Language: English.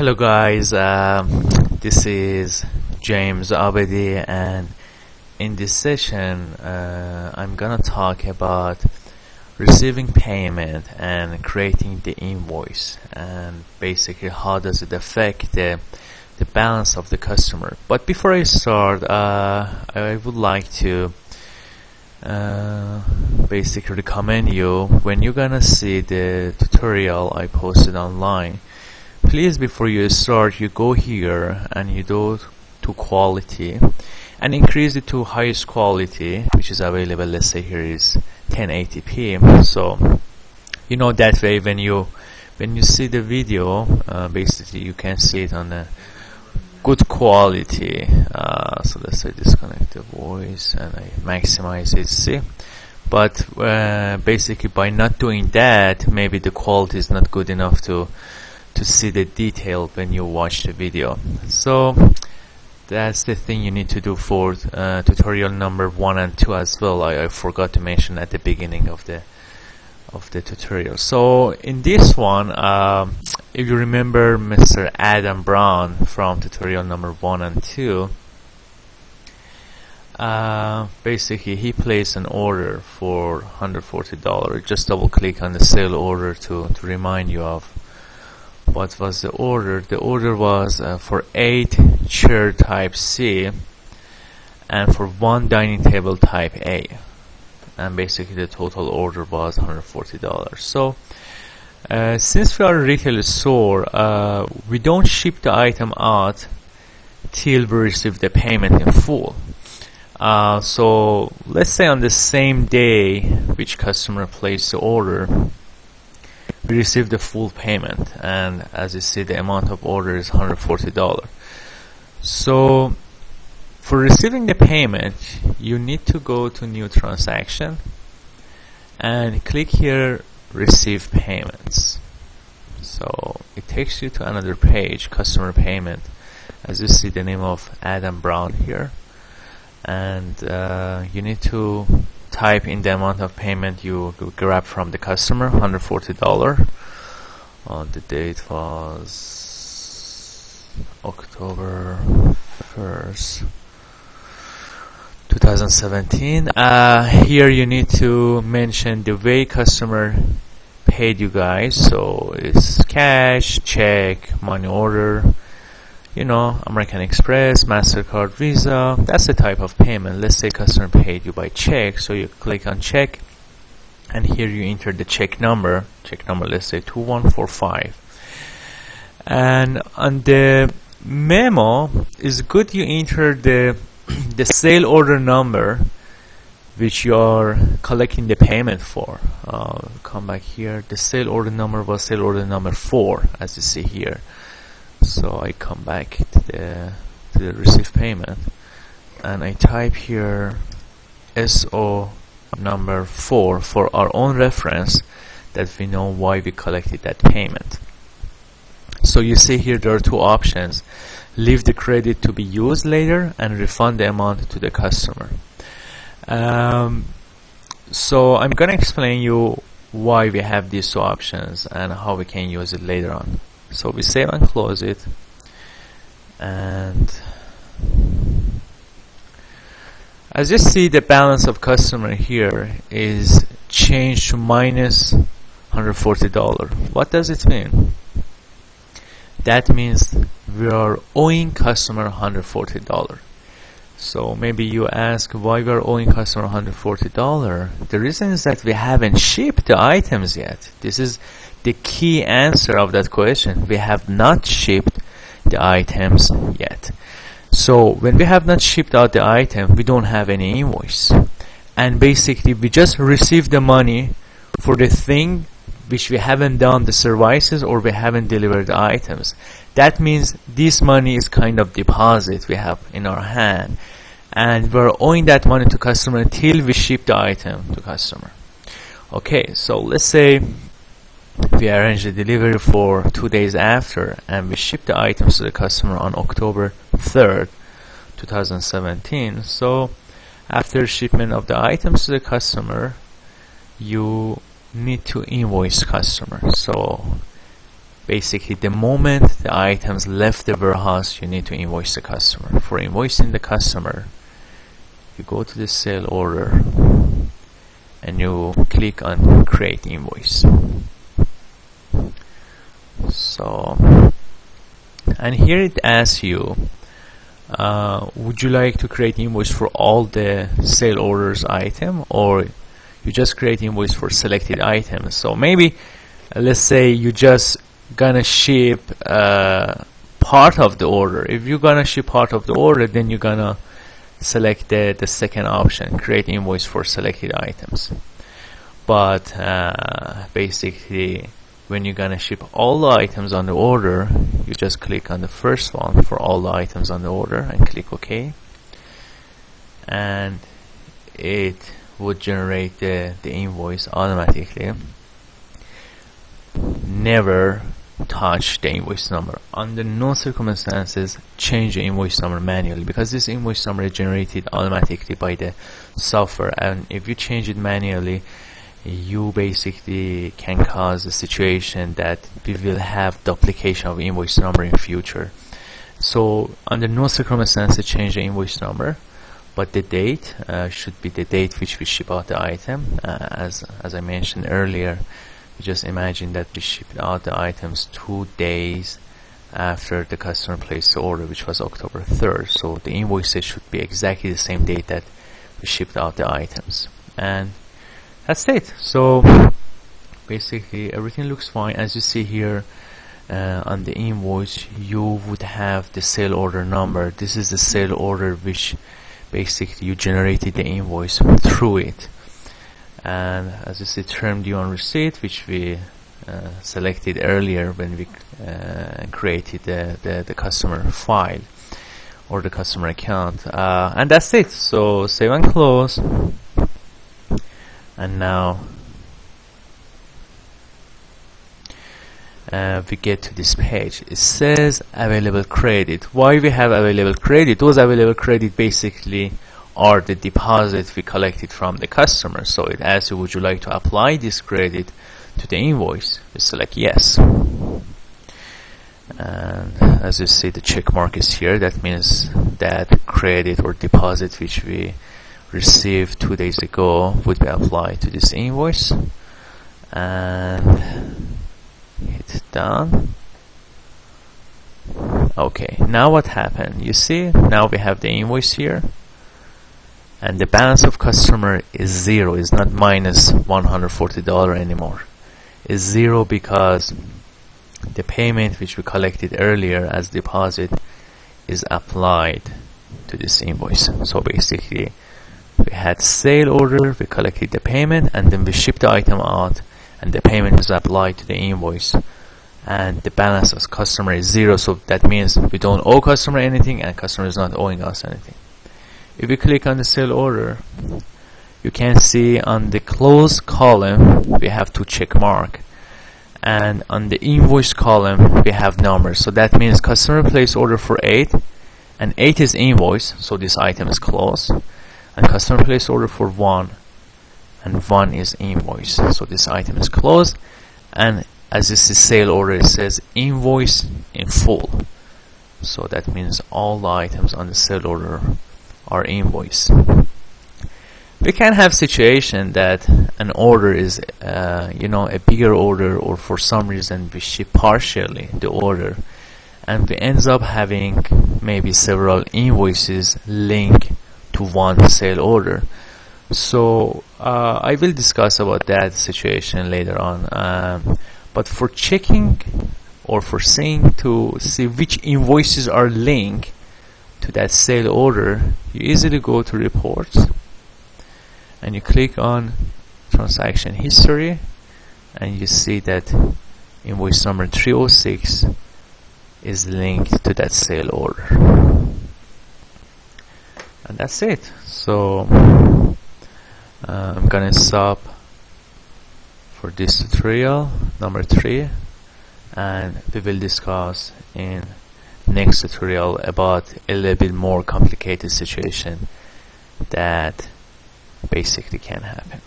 Hello guys, this is James Abedi, and in this session I'm gonna talk about receiving payment and creating the invoice, and basically how does it affect the balance of the customer. But before I start, I would like to basically recommend you, when you're gonna see the tutorial I posted online, please, before you start, you go here and you go to quality and increase it to highest quality, which is available. Let's say here is 1080p. So that way when you see the video, basically you can see it on a good quality. So let's say disconnect the voice and I maximize it. See, but basically by not doing that, maybe the quality is not good enough to see the detail when you watch the video. So that's the thing you need to do for tutorial number 1 and 2 as well. I forgot to mention at the beginning of the tutorial. So in this one, if you remember Mr. Adam Brown from tutorial number 1 and 2, basically he placed an order for $140. Just double click on the sale order to remind you of what was the order. The order was for 8 chair type C and for 1 dining table type A, and basically the total order was $140. So since we are a retail store, we don't ship the item out till we receive the payment in full. So let's say on the same day which customer placed the order, we received the full payment, and as you see, the amount of order is $140. So for receiving the payment, you need to go to new transaction and click here, receive payments. So it takes you to another page, customer payment. As you see, the name of Adam Brown here, and you need to type in the amount of payment you grab from the customer, $140. The date was October 1st, 2017. Here you need to mention the way customer paid you guys. So it's cash, check, money order, American Express, MasterCard, Visa. That's the type of payment. Let's say customer paid you by check, so you click on check, and here you enter the check number. Check number, let's say 2145. And on the memo, it's good you enter the sale order number which you are collecting the payment for. Come back here. The sale order number was sale order number 4, as you see here. So I come back to the receive payment, and I type here SO number 4 for our own reference, that we know why we collected that payment. So you see here there are 2 options: leave the credit to be used later and refund the amount to the customer. So I'm gonna explain you why we have these 2 options and how we can use it later on. So we save and close it, and as you see, the balance of customer here is changed to minus $140. What does it mean? That means we are owing customer $140. So maybe you ask why we are owing customer $140. The reason is that we haven't shipped the items yet. This is the key answer of that question. We have not shipped the items yet. So when we have not shipped out the item, we don't have any invoice, and basically we just receive the money for the thing which we haven't done the services, or we haven't delivered the items. That means this money is kind of deposit we have in our hand, and we're owing that money to customer until we ship the item to customer. Okay, so let's say we arrange the delivery for 2 days after, and we ship the items to the customer on October 3rd, 2017. So after shipment of the items to the customer, you need to invoice customer. So basically the moment the items left the warehouse, you need to invoice the customer. For invoicing the customer, you go to the sale order and you click on create invoice. So, and here it asks you, would you like to create invoice for all the sale orders item, or you just create invoice for selected items? So maybe let's say you just gonna ship part of the order. If you're gonna ship part of the order, then you're gonna select the second option, create invoice for selected items. But basically when you're gonna ship all the items on the order, you just click on the first one for all the items on the order and click OK, and it would generate the invoice automatically. Never touch the invoice number. Under no circumstances change the invoice number manually, because this invoice number is generated automatically by the software, and if you change it manually, you basically can cause a situation that we will have duplication of invoice number in future. So under no circumstances change the invoice number, but the date should be the date which we ship out the item. As I mentioned earlier, just imagine that we shipped out the items 2 days after the customer placed the order, which was October 3rd. So the invoices should be exactly the same date that we shipped out the items. And that's it. So basically everything looks fine. As you see here on the invoice, you would have the sale order number. This is the sale order which basically you generated the invoice through it. And as you see, term due on receipt, which we selected earlier when we created the customer file or the customer account, and that's it. So save and close, and now we get to this page. It says available credit. Why we have available credit? Those available credit basically are the deposit we collected from the customer. So it asks you, would you like to apply this credit to the invoice? You select yes, and as you see, the check mark is here. That means that credit or deposit which we received 2 days ago would be applied to this invoice, and hit done. Okay, now what happened? You see, now we have the invoice here, and the balance of customer is 0. It's not minus $140 anymore. It's 0 because the payment which we collected earlier as deposit is applied to this invoice. So basically we had sale order, we collected the payment, and then we shipped the item out, and the payment is applied to the invoice, and the balance of customer is 0. So that means we don't owe customer anything, and customer is not owing us anything. If you click on the sale order, you can see on the close column we have 2 check mark, and on the invoice column we have numbers. So that means customer placed order for 8, and 8 is invoice, so this item is closed, and customer placed order for 1, and 1 is invoice, so this item is closed. And as this is sale order, it says invoice in full, so that means all the items on the sale order are invoice. We can have situation that an order is a bigger order, or for some reason we ship partially the order, and we ends up having maybe several invoices linked to one sale order. So I will discuss about that situation later on, but for checking or for seeing to see which invoices are linked to that sale order, you easily go to reports and you click on transaction history, and you see that invoice number 306 is linked to that sale order, and that's it. So I'm gonna stop for this tutorial number 3, and we will discuss in next tutorial about a little bit more complicated situation that basically can happen.